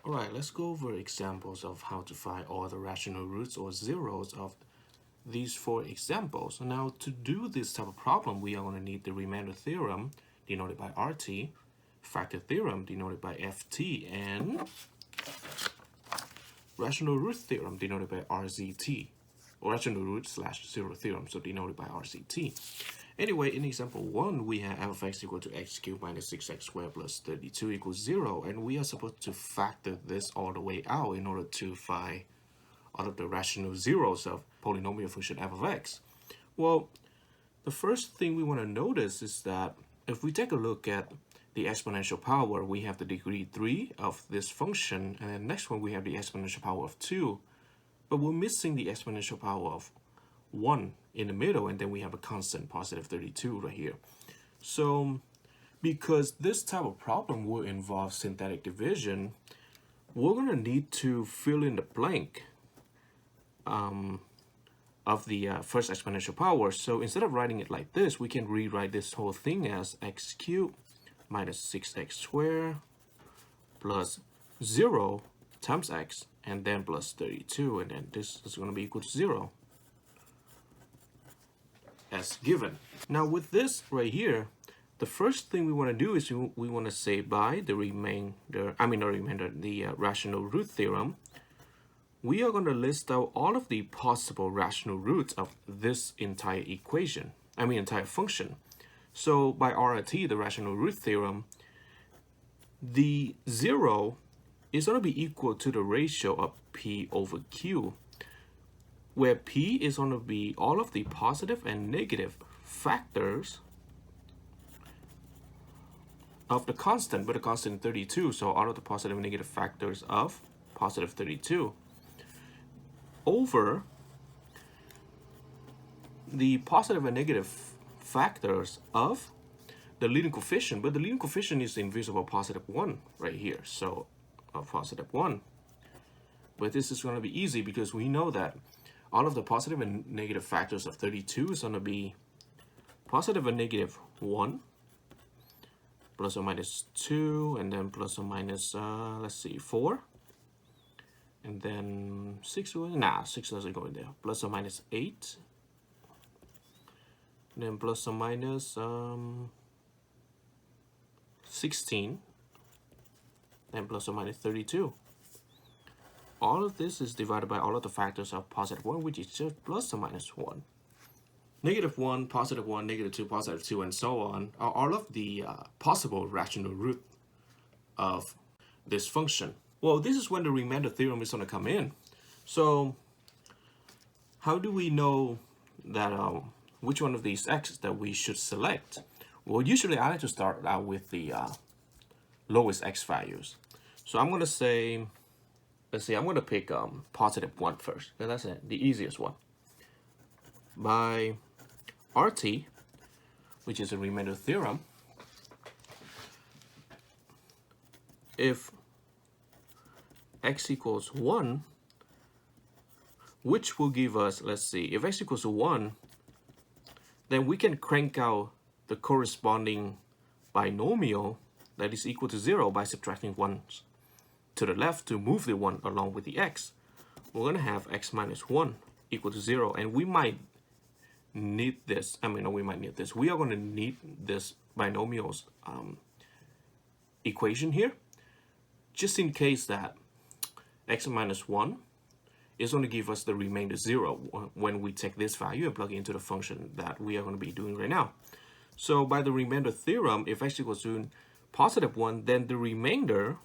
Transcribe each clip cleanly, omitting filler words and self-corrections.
Alright, let's go over examples of how to find all the rational roots or zeros of these four examples. Now, to do this type of problem, we are going to need the remainder theorem, denoted by RT, factor theorem, denoted by FT, and rational root theorem, denoted by RZT, or rational root slash zero theorem, so denoted by RZT. Anyway, in example 1, we have f of x equal to x cubed minus 6x squared plus 32 equals 0, and we are supposed to factor this all the way out in order to find all of the rational zeros of polynomial function f of x. Well, the first thing we want to notice is that if we take a look at the exponential power, we have the degree 3 of this function, and then next one we have the exponential power of 2, but we're missing the exponential power of 1 in the middle, and then we have a constant positive 32 right here. So because this type of problem will involve synthetic division, we're going to need to fill in the blank of the first exponential power. So instead of writing it like this, we can rewrite this whole thing as x cubed minus 6x squared plus 0 times x, and then plus 32, and then this is going to be equal to 0 as given. Now with this right here, the first thing we want to do is we want to say by the rational root theorem, we are going to list out all of the possible rational roots of this entire equation, entire function. So by RT, the rational root theorem, the 0 is going to be equal to the ratio of P over Q, where P is going to be all of the positive and negative factors of the constant, but the constant 32, so all of the positive and negative factors of positive 32 over the positive and negative factors of the leading coefficient, but the leading coefficient is the invisible positive 1 right here, so a positive 1. But this is going to be easy because we know that all of the positive and negative factors of 32 is going to be positive and negative 1, plus or minus 2, and then plus or minus, 4. And then 6, 6 doesn't go in there. Plus or minus 8. And then plus or minus 16. Then plus or minus 32. All of this is divided by all of the factors of positive 1, which is just plus or minus 1. Negative 1, positive 1, negative 2, positive 2, and so on are all of the possible rational root of this function. Well, this is when the remainder theorem is going to come in. So how do we know that which one of these x that we should select? Well, usually I like to start out with the lowest x values. So I'm going to say, let's see, I'm going to pick positive 1 first, because that's the easiest one. By RT, which is a remainder theorem, if x equals 1, which will give us, let's see, if x equals 1, then we can crank out the corresponding binomial that is equal to 0 by subtracting 1 to the left to move the 1 along with the x. We're going to have x minus 1 equal to 0, and we might need this. We are going to need this binomial's equation here, just in case that x minus 1 is going to give us the remainder 0 when we take this value and plug it into the function that we are going to be doing right now. So by the remainder theorem, if x equals to positive 1, then the remainder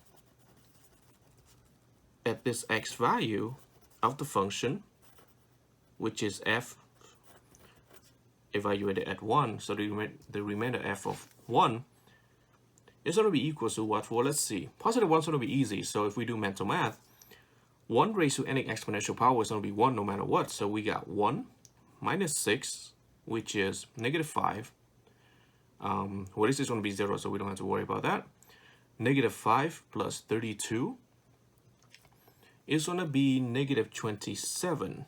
at this x value of the function, which is f evaluated at 1, so the remainder f of 1 is going to be equal to what? Well, let's see. Positive 1 is going to be easy, so if we do mental math, 1 raised to any exponential power is going to be 1 no matter what. So we got 1 minus 6, which is negative 5. Well, this is going to be 0, so we don't have to worry about that. Negative 5 plus 32 is going to be negative 27.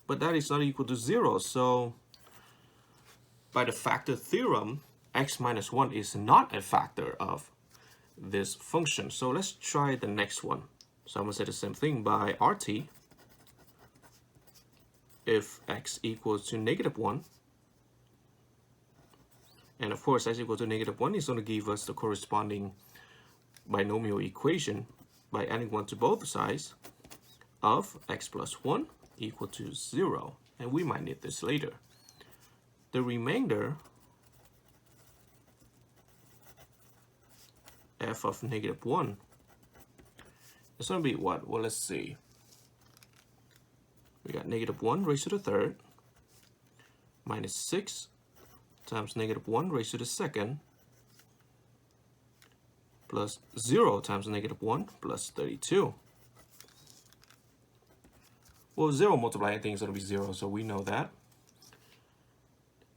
But that is not equal to 0, so by the factor theorem, x minus 1 is not a factor of this function. So let's try the next one. So I'm going to say the same thing by RT. If x equals to -1, and of course x equals to -1 is going to give us the corresponding binomial equation by adding 1 to both sides of x plus 1 equal to 0. And we might need this later. The remainder f of -1 is going to be what? Well, let's see. We got -1 raised to the third minus 6 times -1 raised to the second plus 0 times -1 plus 32. Well, 0 multiplied anything is going to be 0, so we know that.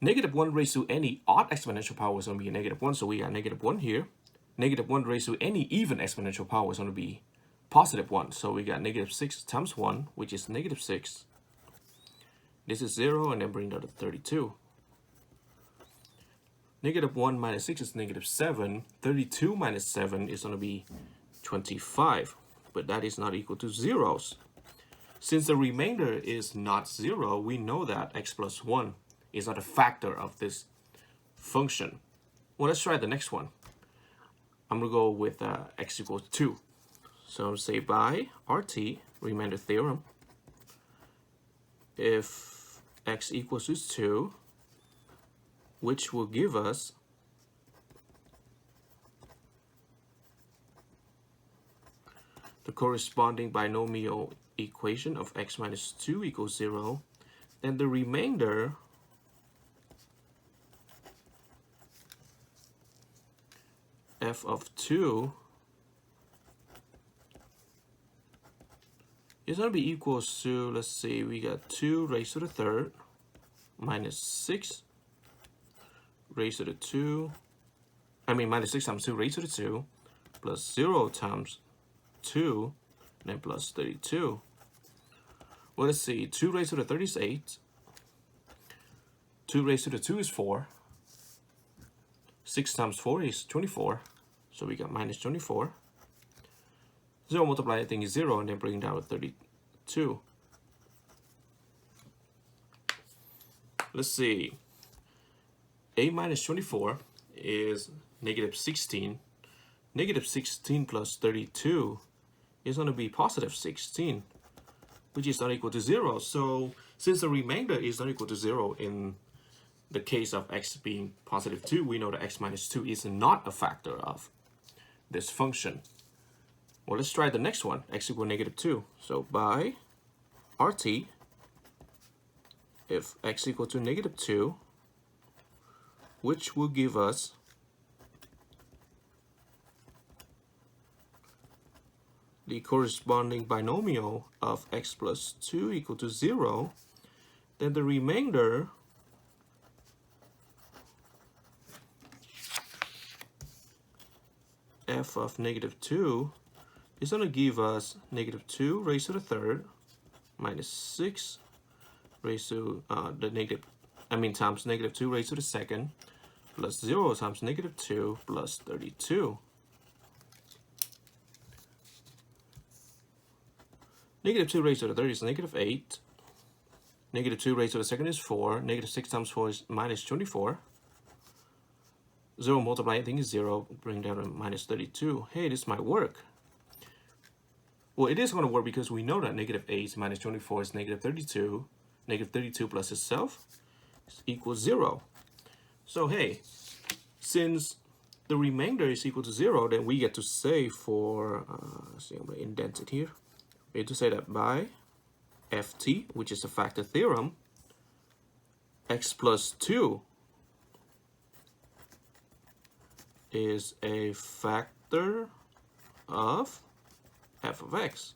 -1 raised to any odd exponential power is going to be a -1, so we got -1 here. -1 raised to any even exponential power is going to be +1, so we got -6 times 1, which is -6. This is 0, and then bring down to 32. -1 minus 6 is -7. 32 minus 7 is going to be 25, but that is not equal to 0. Since the remainder is not 0, we know that x plus 1 is not a factor of this function. Well, let's try the next one. I'm going to go with x equals 2. So I'm going to say by RT, remainder theorem, if x equals to 2, which will give us the corresponding binomial equation of x minus 2 equals 0, then the remainder f of 2 is going to be equals to, let's see, we got 2 raised to the third minus 6 raised to the 2, minus 6 times 2 raised to the 2 plus 0 times 2, and then plus 32. Well, let's see, 2 raised to the third is 8, 2 raised to the 2 is 4, 6 times 4 is 24, so we got minus 24. 0 multiplied anything is 0, and then bring down to 32. Let's see. A minus 24 is -16. -16 plus 32 is going to be positive 16, which is not equal to 0. So since the remainder is not equal to 0 in the case of x being positive 2, we know that x minus 2 is not a factor of this function. Well, let's try the next one, x equal -2. So by RT, if x equal to -2, which will give us the corresponding binomial of x plus 2 equal to 0, then the remainder f of -2 is going to give us -2 raised to the third minus 6 raised to times -2 raised to the second plus 0 times -2 plus 32. -2 raised to the third is -8. -2 raised to the second is 4. -6 times 4 is minus 24. 0 multiply anything is 0. Bring down to minus 32. Hey, this might work. Well, it is going to work because we know that -8 minus 24 is -32. -32 plus itself equals 0. So hey, since the remainder is equal to 0, then we get to say for, let's see, I'm going to indent it here. We have to say that by ft, which is a factor theorem, x plus 2 is a factor of f of x.